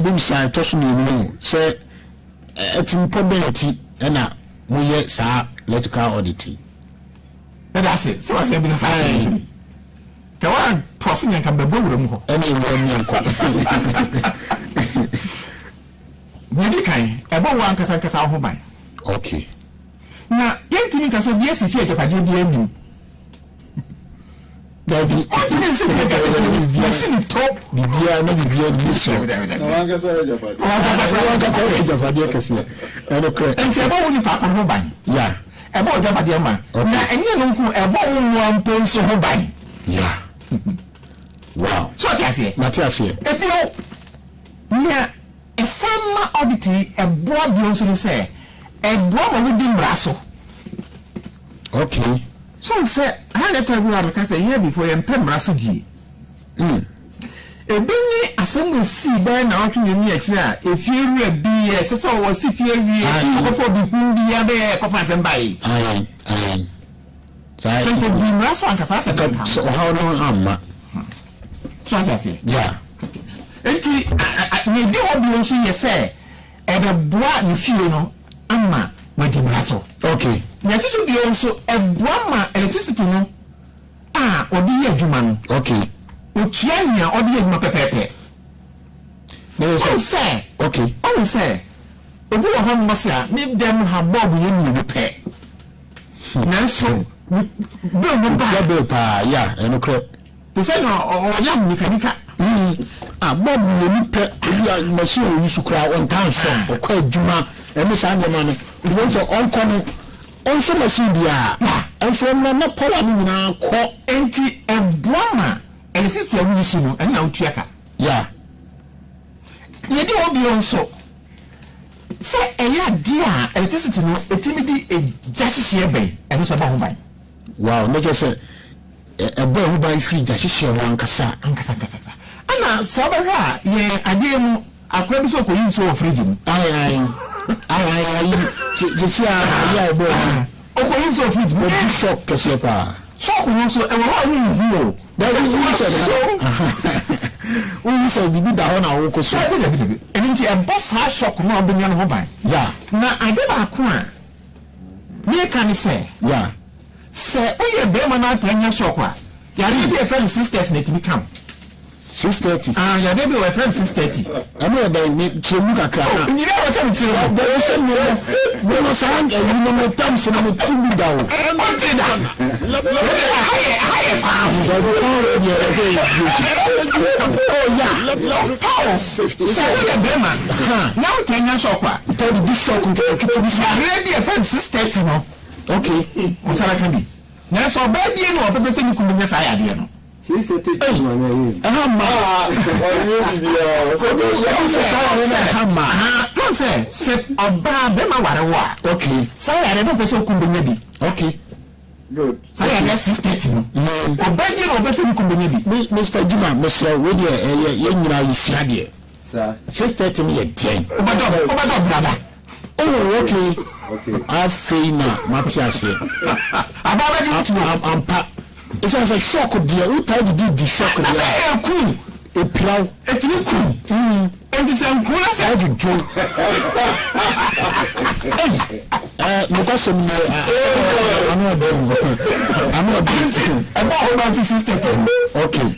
maybe say to so no say probability na mo ye sa electrical audit that's it so I say business assessment kawan process yan kan be bowura mu ho any one ko Nidi kan ebo wan kasa ho ban okay na yentimi kaso bi esifie kepaje bi enu Dabi yesi top bibia na bibia ni so wanga sa Japan Japan kesi eno kre enti ebo woni pa ho ban ya ebo Japan ma na enye no nku ebo won mponso ho ban ya wow so tiasie matiasie ebio nya esama audit ebo bio so ni se ebo ma wodi mraso okay so say how let we am can say here before you pay mraso gi ebini asem si ba na otwe ni akire a efie bi e se so wo si fie wie ko fo bi hu bi ya be ko fa sem bai ai so ko bi mraso an kasa se ka so how no amma so an say yeah enti ni di obi so ye say e be boa ni fie no amma wadi mraso okay na tisu bi onso eboa ma electricity no odi ye adwuma no okay otua nya odi ye adwuma pepepe no say okay oh say obi wa ho mmosia ni dem ha bob ye ni pe na so bi no ba be pa ya eno kre to say no o ya mekanika bob ye ni pe ya machine o yusu kra on tan so o kwa adwuma eno sa ndema no won so on kono on so machine bia en so na power ni na ko enti eboama electricity a wi su no na otuaka ya ye di obi onso se eya dia electricity no etimi di ejahihie ben eno so ba ho ban wow no just say ebo ho ban free jahihie wan kasa ana sabara ye ade mu akwa bi so ko yin so fridge mu ai je sia ya ebo o ko yin so fridge mu o shock kese pa shock no so e wa ni hu o that is what we say bibi da ho na wo ko so enti e boss ha shock no obenya no ho ban ya na ade ba ko a me kan say ya se o ye be ma na atanya shock a yare bi e friend sisters na timi kam 6:30 ya dey be our friend 6:30 amo da ni chemu kakra na ni dey wa say chemu da o se no no sang e ni no tam se no tubu da o monte da haye da do ko re oh yeah safety so ya be ma now tanya shock a tell the shock nke kitchen sa ready a friend 6:30 no okay o sara kan bi na so ba bi no o pe se ni kunya sa ya de no ma so do no say oba be ma ware wa okay sa ya de no pe se kunya bi okay good sa ya de 6:30 no oba ni no pe se ni kunya bi Mr. Juma Mr. we dey ye nyira yi sia de sir 6:30 me ye den oba do brother oh okay I feel na matiase aba ba di mutu ampa it's a shock there who tried to do the shock there say cool e praw etini cool enti say cool na say jo mo ko se me amo be amo be aba ho ba fi 6:30 okay